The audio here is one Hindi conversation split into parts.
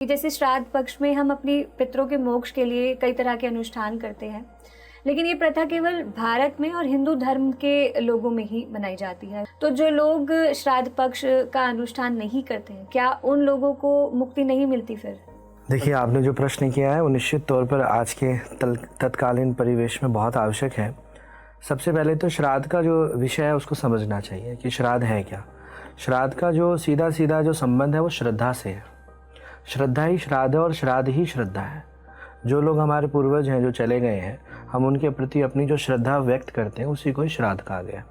कि जैसे श्राद्ध पक्ष में हम अपनी पितरों के मोक्ष के लिए कई तरह के अनुष्ठान करते हैं, लेकिन ये प्रथा केवल भारत में और हिंदू धर्म के लोगों में ही मनाई जाती है। तो जो लोग श्राद्ध पक्ष का अनुष्ठान नहीं करते हैं, क्या उन लोगों को मुक्ति नहीं मिलती फिर? देखिए, आपने जो प्रश्न किया है वो निश्चित तौर पर आज के तत्कालीन परिवेश में बहुत आवश्यक है। सबसे पहले तो श्राद्ध का जो विषय है उसको समझना चाहिए कि श्राद्ध है क्या। श्राद्ध का जो सीधा सीधा जो संबंध है वो श्रद्धा से है। श्रद्धा ही श्राद्ध है और श्राद्ध ही श्रद्धा है। जो लोग हमारे पूर्वज हैं, जो चले गए हैं, हम उनके प्रति अपनी जो श्रद्धा व्यक्त करते हैं उसी को ही श्राद्ध कहा गया।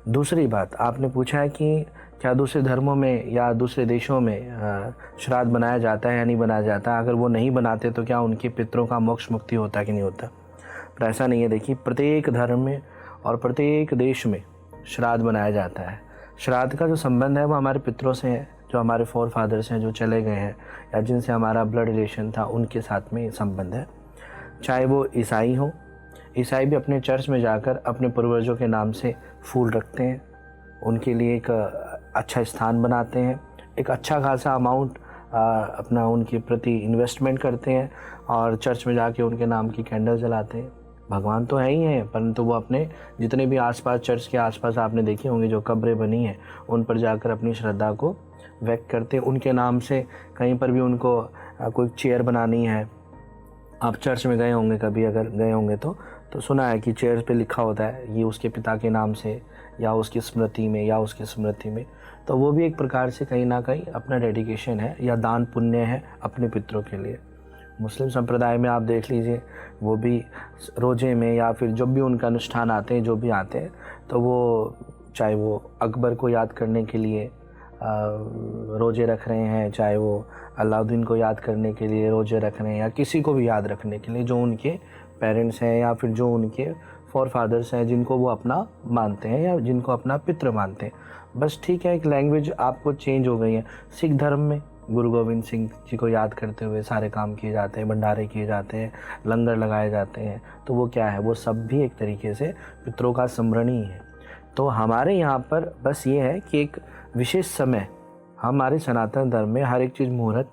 दूसरी बात, आपने पूछा है कि क्या दूसरे धर्मों में या दूसरे देशों में श्राद्ध बनाया जाता है या नहीं बनाया जाता। अगर वो नहीं बनाते तो क्या उनके पितरों का मोक्ष मुक्ति होता है कि नहीं होता। पर ऐसा नहीं है। देखिए, प्रत्येक धर्म में और प्रत्येक देश में श्राद्ध बनाया जाता है। श्राद्ध का जो संबंध है वो हमारे पितरों से है, जो हमारे फोर फादर्स हैं, जो चले गए हैं या जिनसे हमारा ब्लड रिलेशन था, उनके साथ में संबंध है। चाहे वो ईसाई हो, ईसाई भी अपने चर्च में जाकर अपने पूर्वजों के नाम से फूल रखते हैं, उनके लिए एक अच्छा स्थान बनाते हैं, एक अच्छा खासा अमाउंट अपना उनके प्रति इन्वेस्टमेंट करते हैं और चर्च में जाके उनके नाम की कैंडल जलाते हैं। भगवान तो है ही हैं, परंतु वो अपने जितने भी आसपास, चर्च के आसपास आपने देखे होंगे जो कब्रें बनी हैं, उन पर जाकर अपनी श्रद्धा को व्यक्त करते हैं। उनके नाम से कहीं पर भी उनको कोई चेयर बनानी है, आप चर्च में गए होंगे कभी, अगर गए होंगे तो सुना है कि चेयर पे लिखा होता है ये उसके पिता के नाम से या उसकी स्मृति में या उसकी स्मृति में। तो वो भी एक प्रकार से कहीं ना कहीं अपना डेडिकेशन है या दान पुण्य है अपने पितरों के लिए। मुस्लिम संप्रदाय में आप देख लीजिए, वो भी रोज़े में या फिर जब भी उनका अनुष्ठान आते हैं, जो भी आते हैं, तो वो चाहे वो अकबर को याद करने के लिए रोज़े रख रहे हैं, चाहे वो अलाउद्दीन को याद करने के लिए रोज़े रख रहे हैं, या किसी को भी याद रखने के लिए जो उनके पेरेंट्स हैं या फिर जो उनके फोर फादर्स हैं, जिनको वो अपना मानते हैं या जिनको अपना पितृ मानते हैं। बस ठीक है, एक लैंग्वेज आपको चेंज हो गई है। सिख धर्म में गुरु गोविंद सिंह जी को याद करते हुए सारे काम किए जाते हैं, भंडारे किए जाते हैं, लंगर लगाए जाते हैं। तो वो क्या है, वो सब भी एक तरीके से पितरों का स्मरण ही है। तो हमारे यहाँ पर बस ये है कि एक विशेष समय, हमारे सनातन धर्म में हर एक चीज़, मुहूर्त,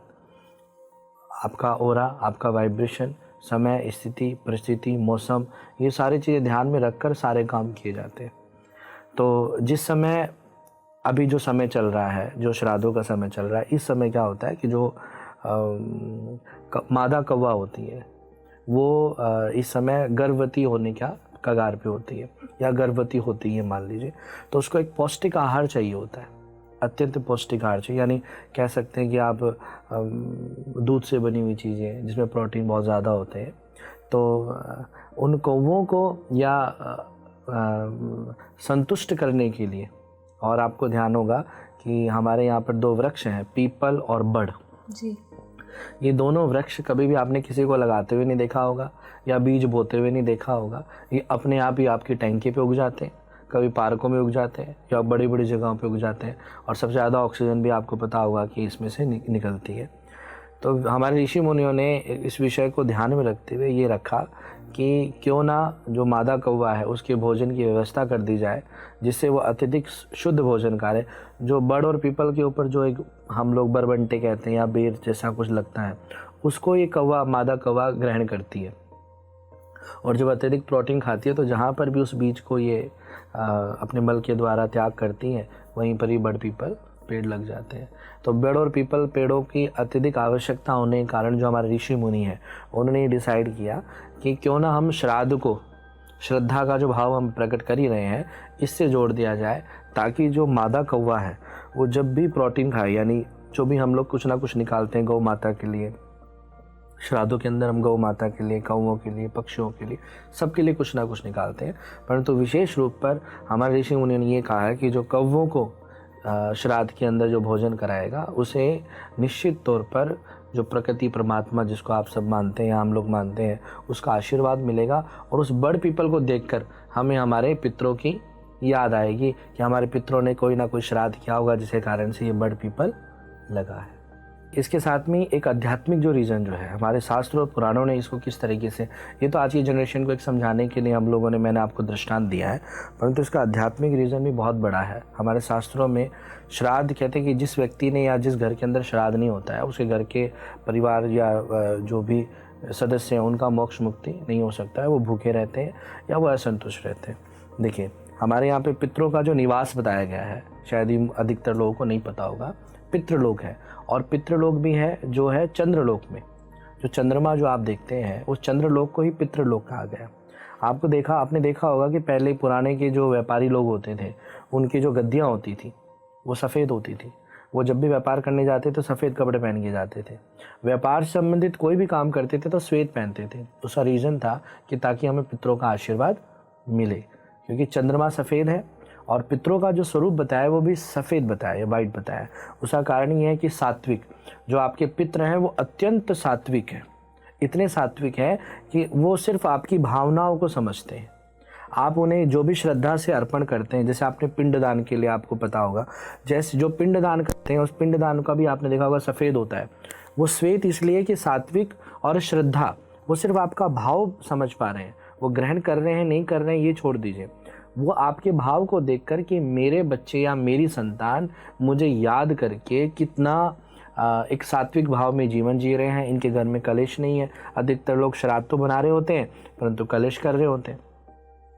आपका ओरा, आपका वाइब्रेशन, समय, स्थिति, परिस्थिति, मौसम, ये सारी चीज़ें ध्यान में रखकर सारे काम किए जाते हैं। तो जिस समय अभी जो समय चल रहा है, जो श्राद्धों का समय चल रहा है, इस समय क्या होता है कि जो मादा कौवा होती है वो इस समय गर्भवती होने का कगार पे होती है या गर्भवती होती है मान लीजिए, तो उसको एक पौष्टिक आहार चाहिए होता है, अत्यंत पौष्टिक आहार चाहिए। यानी कह सकते हैं कि आप दूध से बनी हुई चीज़ें जिसमें प्रोटीन बहुत ज़्यादा होते हैं, तो उन कौवों को या संतुष्ट करने के लिए, और आपको ध्यान होगा कि हमारे यहाँ पर दो वृक्ष हैं, पीपल और बड़ जी। ये दोनों वृक्ष कभी भी आपने किसी को लगाते हुए नहीं देखा होगा या बीज बोते हुए नहीं देखा होगा। ये अपने आप ही आपकी टैंकी पे उग जाते हैं, कभी पार्कों में उग जाते हैं या बड़ी बड़ी जगहों पे उग जाते हैं, और सबसे ज़्यादा ऑक्सीजन भी आपको पता होगा कि इसमें से निकलती है। तो हमारे ऋषि मुनियों ने इस विषय को ध्यान में रखते हुए ये रखा कि क्यों ना जो मादा कौवा है उसके भोजन की व्यवस्था कर दी जाए, जिससे वो अत्यधिक शुद्ध भोजन करे। जो बड़ और पीपल के ऊपर जो एक हम लोग बरबंटे कहते हैं या बेर जैसा कुछ लगता है, उसको ये कौवा, मादा कौवा ग्रहण करती है, और जब अत्यधिक प्रोटीन खाती है तो जहाँ पर भी उस बीज को ये अपने मल के द्वारा त्याग करती है, वहीं पर ही बड़ पीपल पेड़ लग जाते हैं। तो बड़ और पीपल पेड़ों की अत्यधिक आवश्यकता होने के कारण जो हमारे ऋषि मुनि हैं, उन्होंने ये डिसाइड किया कि क्यों ना हम श्राद्ध को, श्रद्धा का जो भाव हम प्रकट कर ही रहे हैं, इससे जोड़ दिया जाए, ताकि जो मादा कौवा है वो जब भी प्रोटीन खाए, यानी जो भी हम लोग कुछ ना कुछ निकालते हैं गौ माता के लिए, श्राद्धों के अंदर हम गौ माता के लिए, कौवों के लिए, पक्षियों के लिए, सबके लिए कुछ ना कुछ निकालते हैं, परंतु विशेष रूप पर हमारे ऋषि मुनि ने ये कहा है कि जो कौवों को श्राद्ध के अंदर जो भोजन कराएगा, उसे निश्चित तौर पर जो प्रकृति परमात्मा, जिसको आप सब मानते हैं या हम लोग मानते हैं, उसका आशीर्वाद मिलेगा। और उस बड़ पीपल को देखकर हमें हमारे पितरों की याद आएगी कि हमारे पितरों ने कोई ना कोई श्राद्ध किया होगा, जिसके कारण से ये बड़ पीपल लगा है। इसके साथ में एक आध्यात्मिक जो रीज़न जो है, हमारे शास्त्र और पुराणों ने इसको किस तरीके से, ये तो आज की जनरेशन को एक समझाने के लिए हम लोगों ने, मैंने आपको दृष्टांत दिया है, परंतु इसका आध्यात्मिक रीज़न भी बहुत बड़ा है। हमारे शास्त्रों में श्राद्ध कहते हैं कि जिस व्यक्ति ने या जिस घर के अंदर श्राद्ध नहीं होता है, उसके घर के परिवार या जो भी सदस्य हैं उनका मोक्ष मुक्ति नहीं हो सकता है, वो भूखे रहते हैं या वो असंतुष्ट रहते हैं। देखिए, हमारे यहाँ पे पितरों का जो निवास बताया गया है, शायद ही अधिकतर लोगों को नहीं पता होगा, पितृलोक है। और पितृलोक भी है जो है चंद्रलोक में, जो चंद्रमा जो आप देखते हैं उस चंद्रलोक को ही पितृलोक कहा गया। आपने देखा होगा कि पहले पुराने के जो व्यापारी लोग होते थे, उनकी जो गद्दियाँ होती थी वो सफ़ेद होती थी। वो जब भी व्यापार करने जाते तो सफ़ेद कपड़े पहन के जाते थे। व्यापार से संबंधित कोई भी काम करते थे तो श्वेत पहनते थे। उसका रीज़न था कि ताकि हमें पितरों का आशीर्वाद मिले, क्योंकि चंद्रमा सफ़ेद है और पितरों का जो स्वरूप बताया वो भी सफ़ेद बताया, वाइट बताया। उसका कारण ये है कि सात्विक जो आपके पितर हैं वो अत्यंत सात्विक हैं, इतने सात्विक हैं कि वो सिर्फ आपकी भावनाओं को समझते हैं। आप उन्हें जो भी श्रद्धा से अर्पण करते हैं, जैसे आपने पिंडदान के लिए आपको पता होगा, जैसे जो पिंडदान करते हैं उस पिंडदान का भी आपने देखा होगा सफ़ेद होता है। वो श्वेत इसलिए कि सात्विक और श्रद्धा, वो सिर्फ आपका भाव समझ पा रहे हैं, वो ग्रहण कर रहे हैं नहीं कर रहे हैं ये छोड़ दीजिए, वो आपके भाव को देखकर कि मेरे बच्चे या मेरी संतान मुझे याद करके कितना एक सात्विक भाव में जीवन जी रहे हैं, इनके घर में कलेश नहीं है। अधिकतर लोग श्राद्ध तो बना रहे होते हैं परंतु कलेश कर रहे होते हैं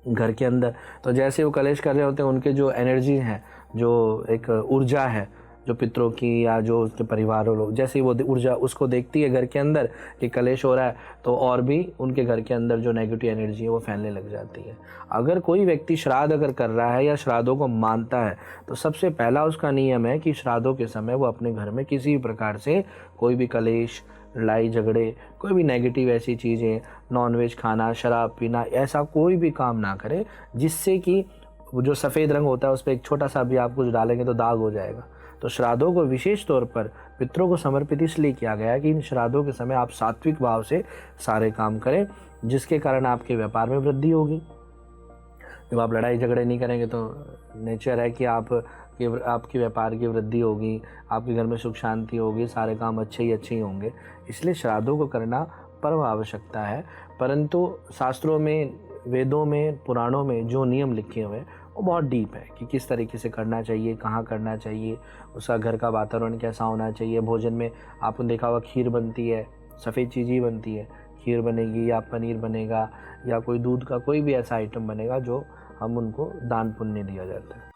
घर के अंदर। तो जैसे वो कलेश कर रहे होते हैं, उनके जो एनर्जी है, जो एक ऊर्जा है जो पितरों की या जो उसके परिवार लोग, जैसे ही वो ऊर्जा उसको देखती है घर के अंदर कि कलेश हो रहा है, तो और भी उनके घर के अंदर जो नेगेटिव एनर्जी है वो फैलने लग जाती है। अगर कोई व्यक्ति श्राद्ध अगर कर रहा है या श्राद्धों को मानता है, तो सबसे पहला उसका नियम है कि श्राद्धों के समय वो अपने घर में किसी भी प्रकार से कोई भी कलेश, लड़ाई झगड़े, कोई भी नेगेटिव ऐसी चीज़ें, नॉनवेज खाना, शराब पीना, ऐसा कोई भी काम ना करे जिससे कि वो जो सफ़ेद रंग होता है उस पर एक छोटा सा भी आप कुछ डालेंगे तो दाग हो जाएगा। तो श्राद्धों को विशेष तौर पर पितरों को समर्पित इसलिए किया गया है कि इन श्राद्धों के समय आप सात्विक भाव से सारे काम करें, जिसके कारण आपके व्यापार में वृद्धि होगी। जब आप लड़ाई झगड़े नहीं करेंगे तो नेचर है कि आपके व्यापार की वृद्धि होगी, आपके घर में सुख शांति होगी, सारे काम अच्छे ही होंगे। इसलिए श्राद्धों को करना परम आवश्यकता है। परंतु शास्त्रों में, वेदों में, पुराणों में जो नियम लिखे हुए हैं वो बहुत डीप है कि किस तरीके से करना चाहिए, कहाँ करना चाहिए, उसका घर का वातावरण कैसा होना चाहिए। भोजन में आपने देखा होगा खीर बनती है, सफ़ेद चीज़ ही बनती है, खीर बनेगी या पनीर बनेगा या कोई दूध का कोई भी ऐसा आइटम बनेगा जो हम उनको दान पुण्य दिया जाता है।